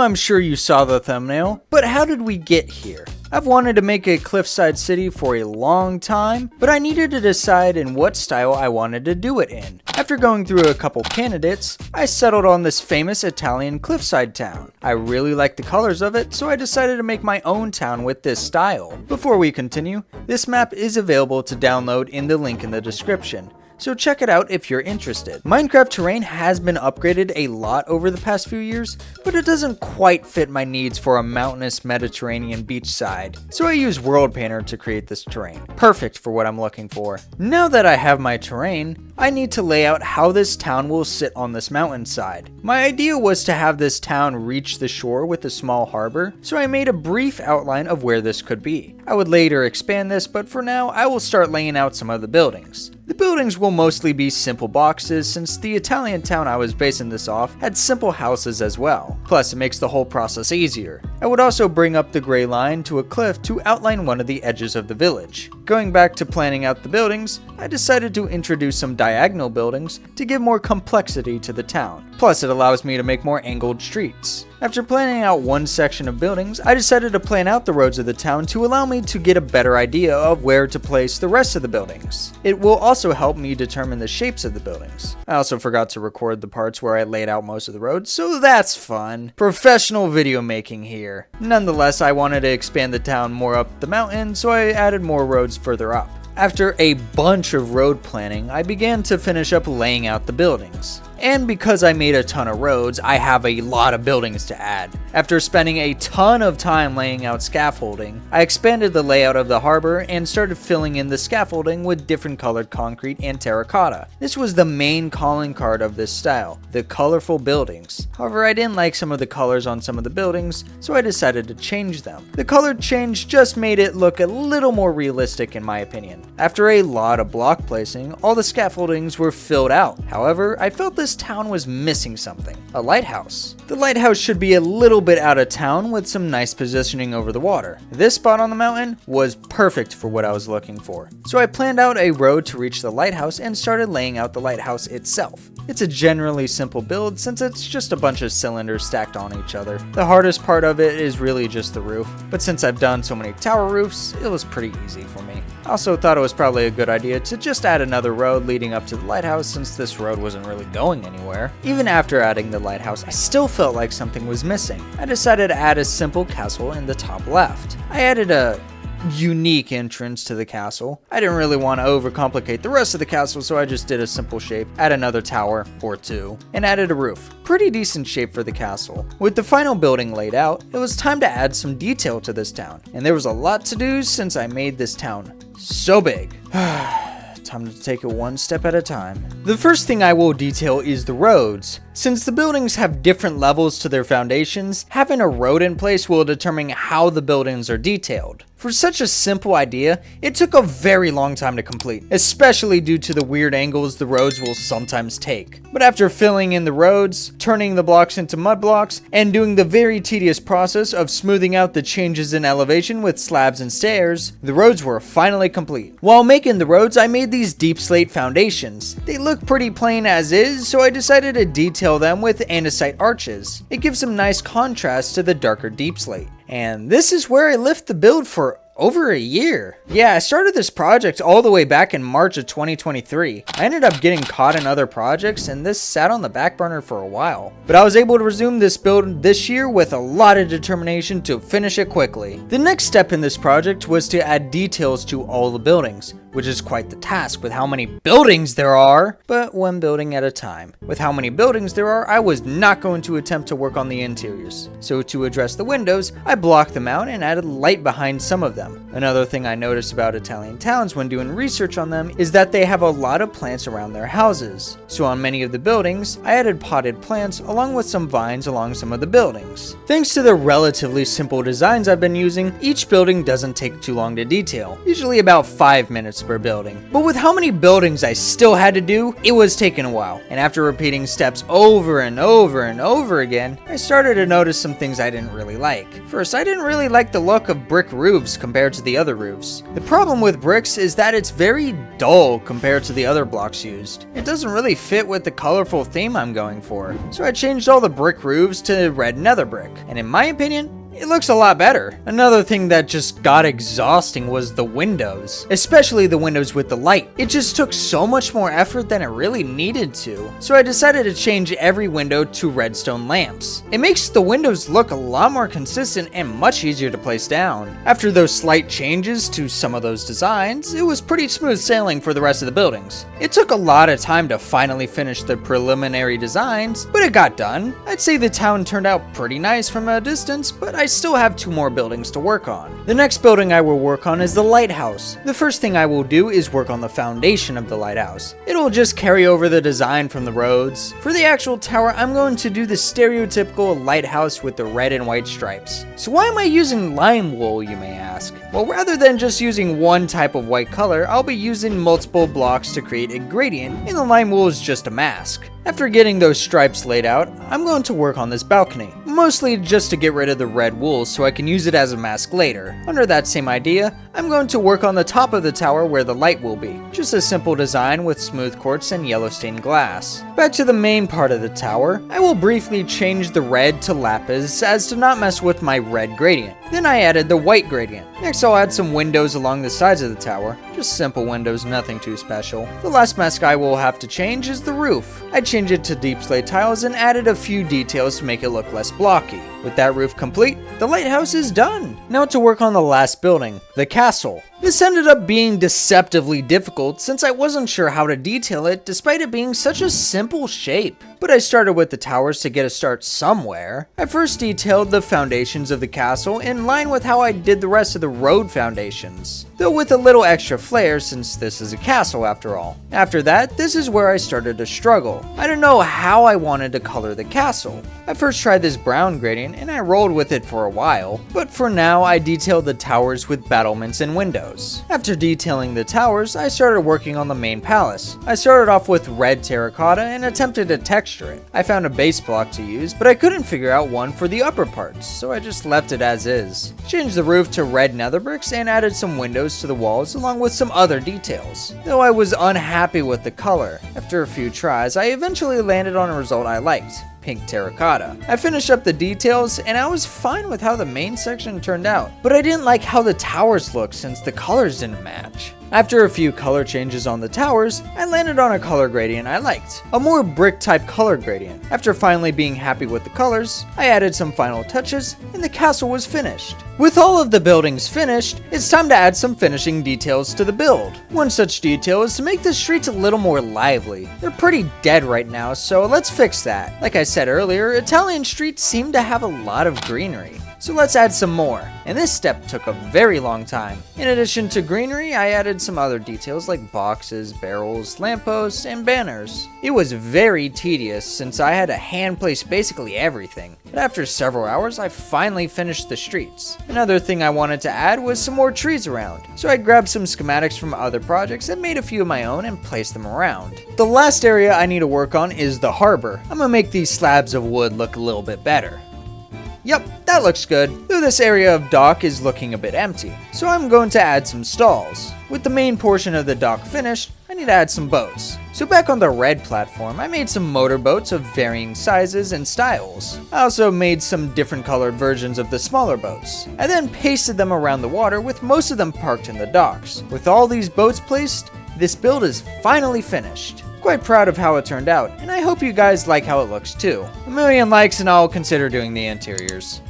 I'm sure you saw the thumbnail, but how did we get here? I've wanted to make a cliffside city for a long time, but I needed to decide in what style I wanted to do it in. After going through a couple candidates, I settled on this famous Italian cliffside town. I really liked the colors of it, so I decided to make my own town with this style. Before we continue, this map is available to download in the link in the description, so check it out if you're interested. Minecraft terrain has been upgraded a lot over the past few years, but it doesn't quite fit my needs for a mountainous Mediterranean beachside, so I use World Painter to create this terrain. Perfect for what I'm looking for. Now that I have my terrain, I need to lay out how this town will sit on this mountainside. My idea was to have this town reach the shore with a small harbor, so I made a brief outline of where this could be. I would later expand this, but for now I will start laying out some of the buildings. The buildings will mostly be simple boxes since the Italian town I was basing this off had simple houses as well. Plus it makes the whole process easier. I would also bring up the gray line to a cliff to outline one of the edges of the village. Going back to planning out the buildings, I decided to introduce some diagonal buildings to give more complexity to the town. Plus it allows me to make more angled streets. After planning out one section of buildings, I decided to plan out the roads of the town to allow me to get a better idea of where to place the rest of the buildings. It will also help me determine the shapes of the buildings. I also forgot to record the parts where I laid out most of the roads, so that's fun. Professional video making here. Nonetheless, I wanted to expand the town more up the mountain, so I added more roads further up. After a bunch of road planning, I began to finish up laying out the buildings. And because I made a ton of roads, I have a lot of buildings to add. After spending a ton of time laying out scaffolding, I expanded the layout of the harbor and started filling in the scaffolding with different colored concrete and terracotta. This was the main calling card of this style, the colorful buildings. However, I didn't like some of the colors on some of the buildings, so I decided to change them. The color change just made it look a little more realistic in my opinion. After a lot of block placing, all the scaffoldings were filled out. However, I felt this town was missing something. A lighthouse. The lighthouse should be a little bit out of town with some nice positioning over the water. This spot on the mountain was perfect for what I was looking for. So I planned out a road to reach the lighthouse and started laying out the lighthouse itself. It's a generally simple build since it's just a bunch of cylinders stacked on each other. The hardest part of it is really just the roof, but since I've done so many tower roofs, it was pretty easy for me. I also thought it was probably a good idea to just add another road leading up to the lighthouse since this road wasn't really going anywhere. Even after adding the lighthouse, I still felt like something was missing. I decided to add a simple castle in the top left. I added a unique entrance to the castle. I didn't really want to overcomplicate the rest of the castle, so I just did a simple shape, add another tower or two, and added a roof. Pretty decent shape for the castle. With the final building laid out, it was time to add some detail to this town, and there was a lot to do since I made this town so big. Time to take it one step at a time. The first thing I will detail is the roads. Since the buildings have different levels to their foundations, having a road in place will determine how the buildings are detailed. For such a simple idea, it took a very long time to complete, especially due to the weird angles the roads will sometimes take. But after filling in the roads, turning the blocks into mud blocks, and doing the very tedious process of smoothing out the changes in elevation with slabs and stairs, the roads were finally complete. While making the roads, I made these deep slate foundations. They look pretty plain as is, so I decided to detail them with andesite arches. It gives some nice contrast to the darker deep slate. And this is where I left the build for over a year. Yeah, I started this project all the way back in March of 2023. I ended up getting caught in other projects and this sat on the back burner for a while. But I was able to resume this build this year with a lot of determination to finish it quickly. The next step in this project was to add details to all the buildings, which is quite the task with how many buildings there are, but one building at a time. With how many buildings there are, I was not going to attempt to work on the interiors. So to address the windows, I blocked them out and added light behind some of them. Another thing I noticed about Italian towns when doing research on them is that they have a lot of plants around their houses. So on many of the buildings, I added potted plants along with some vines along some of the buildings. Thanks to the relatively simple designs I've been using, each building doesn't take too long to detail, usually about 5 minutes parts per building. But with how many buildings I still had to do, it was taking a while. And after repeating steps over and over and over again, I started to notice some things I didn't really like. First, I didn't really like the look of brick roofs compared to the other roofs. The problem with bricks is that it's very dull compared to the other blocks used. It doesn't really fit with the colorful theme I'm going for. So I changed all the brick roofs to red nether brick. And in my opinion, it looks a lot better. Another thing that just got exhausting was the windows, especially the windows with the light. It just took so much more effort than it really needed to. So I decided to change every window to redstone lamps. It makes the windows look a lot more consistent and much easier to place down. After those slight changes to some of those designs, it was pretty smooth sailing for the rest of the buildings. It took a lot of time to finally finish the preliminary designs, but it got done. I'd say the town turned out pretty nice from a distance, but I still have 2 more buildings to work on. The next building I will work on is the lighthouse. The first thing I will do is work on the foundation of the lighthouse. It'll just carry over the design from the roads. For the actual tower, I'm going to do the stereotypical lighthouse with the red and white stripes. So why am I using lime wool, you may ask? Well, rather than just using one type of white color, I'll be using multiple blocks to create a gradient, and the lime wool is just a mask. After getting those stripes laid out, I'm going to work on this balcony, mostly just to get rid of the red wool so I can use it as a mask later. Under that same idea, I'm going to work on the top of the tower where the light will be. Just a simple design with smooth quartz and yellow stained glass. Back to the main part of the tower, I will briefly change the red to lapis as to not mess with my red gradient. Then I added the white gradient. Next I'll add some windows along the sides of the tower. Just simple windows, nothing too special. The last mask I will have to change is the roof. I changed it to deep slate tiles and added a few details to make it look less blocky. With that roof complete, the lighthouse is done. Now to work on the last building, the castle. This ended up being deceptively difficult since I wasn't sure how to detail it despite it being such a simple shape. But I started with the towers to get a start somewhere. I first detailed the foundations of the castle in line with how I did the rest of the road foundations, though with a little extra flair since this is a castle after all. After that, this is where I started to struggle. I didn't know how I wanted to color the castle. I first tried this brown gradient and I rolled with it for a while, but for now I detailed the towers with battlements and windows. After detailing the towers, I started working on the main palace. I started off with red terracotta and attempted to texture it. I found a base block to use, but I couldn't figure out one for the upper parts, so I just left it as is. Changed the roof to red nether bricks and added some windows to the walls along with some other details. Though I was unhappy with the color, after a few tries, I eventually landed on a result I liked. Pink terracotta. I finished up the details and I was fine with how the main section turned out, but I didn't like how the towers looked since the colors didn't match. After a few color changes on the towers, I landed on a color gradient I liked, a more brick type color gradient. After finally being happy with the colors, I added some final touches and the castle was finished. With all of the buildings finished, it's time to add some finishing details to the build. One such detail is to make the streets a little more lively. They're pretty dead right now, so let's fix that. Like I said earlier, Italian streets seem to have a lot of greenery. So let's add some more, and this step took a very long time. In addition to greenery, I added some other details like boxes, barrels, lampposts, and banners. It was very tedious since I had to hand place basically everything, but after several hours I finally finished the streets. Another thing I wanted to add was some more trees around, so I grabbed some schematics from other projects and made a few of my own and placed them around. The last area I need to work on is the harbor. I'm gonna make these slabs of wood look a little bit better. Yep, that looks good, though this area of dock is looking a bit empty, so I'm going to add some stalls. With the main portion of the dock finished, I need to add some boats. So back on the red platform, I made some motor boats of varying sizes and styles. I also made some different colored versions of the smaller boats. I then pasted them around the water with most of them parked in the docks. With all these boats placed, this build is finally finished. Quite proud of how it turned out, and I hope you guys like how it looks too. 1,000,000 likes and I'll consider doing the interiors.